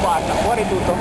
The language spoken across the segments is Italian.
Guarda, fuori tutto.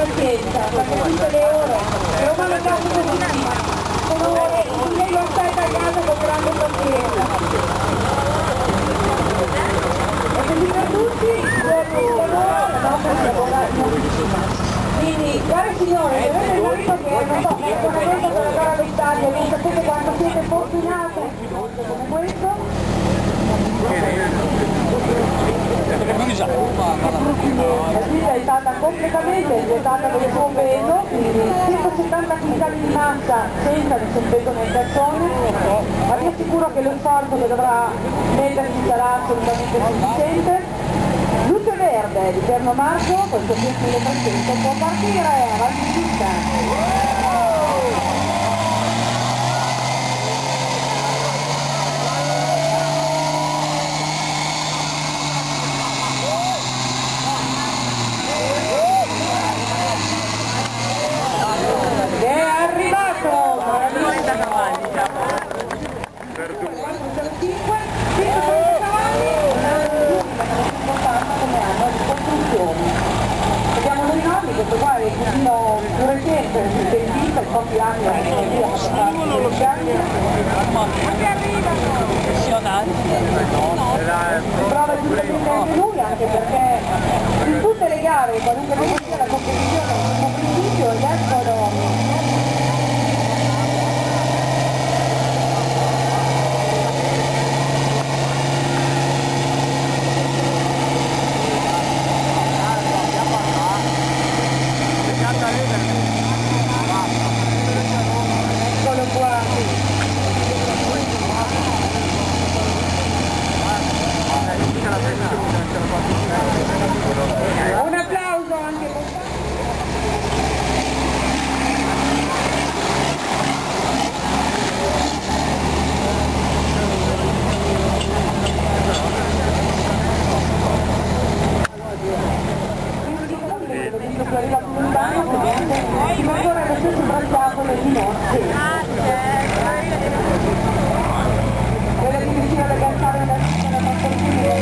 pazienza, perché tutte le ore, però mi hanno dato così, come lei lo sta tagliando con grande pazienza. E così per tutti, per loro, la nostra si lavora in officina. Quindi, cari signore, avete visto che, non so, è una cosa per la gara d'Italia, non sapete quanto siete fortunate come questo? La guida è stata completamente vietata con il convegno, quindi 170 kg di massa senza nessun peso nel calzone, ma vi assicuro che lo sforzo che dovrà mettersi sarà assolutamente sufficiente. Luce verde di Perno Marco, questo 10.300 può partire, avanti tutta! Abbiamo dei nomi, questo qua è un pochino più recente, il pochi anni prova giustamente lui, anche perché in tutte le gare, qualunque sia la competizione, in principio riescono un applauso anche per ci mancherà lo stesso bracciato nel quella di vicino da gattare nella passatina.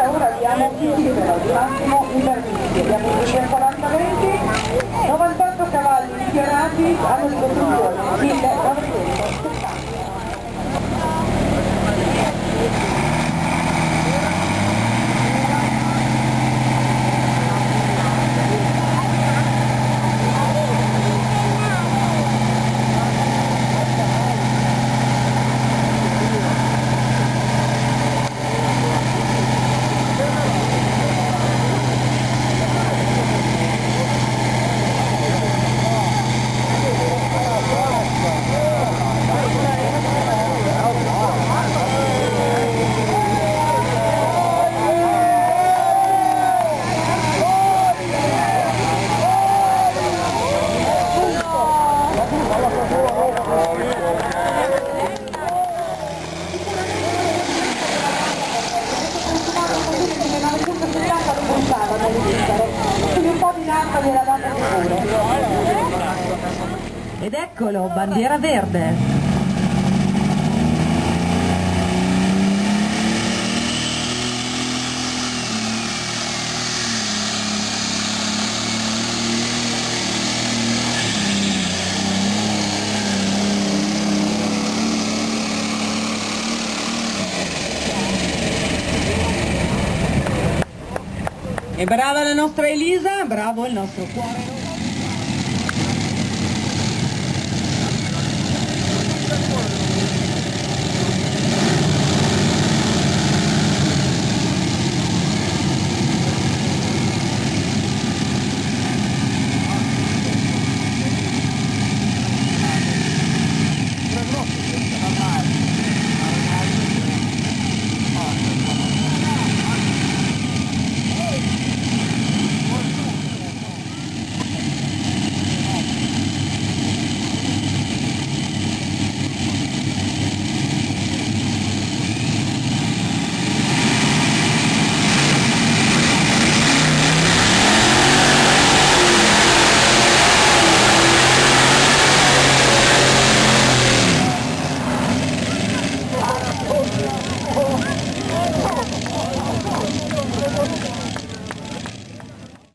Ora abbiamo il massimo interventi, abbiamo 240 metri, 98 cavalli schierati, hanno di costruzione 1970. ma gliela date sicuro. Ed eccolo, bandiera verde. E brava la nostra Elisa, bravo il nostro cuore.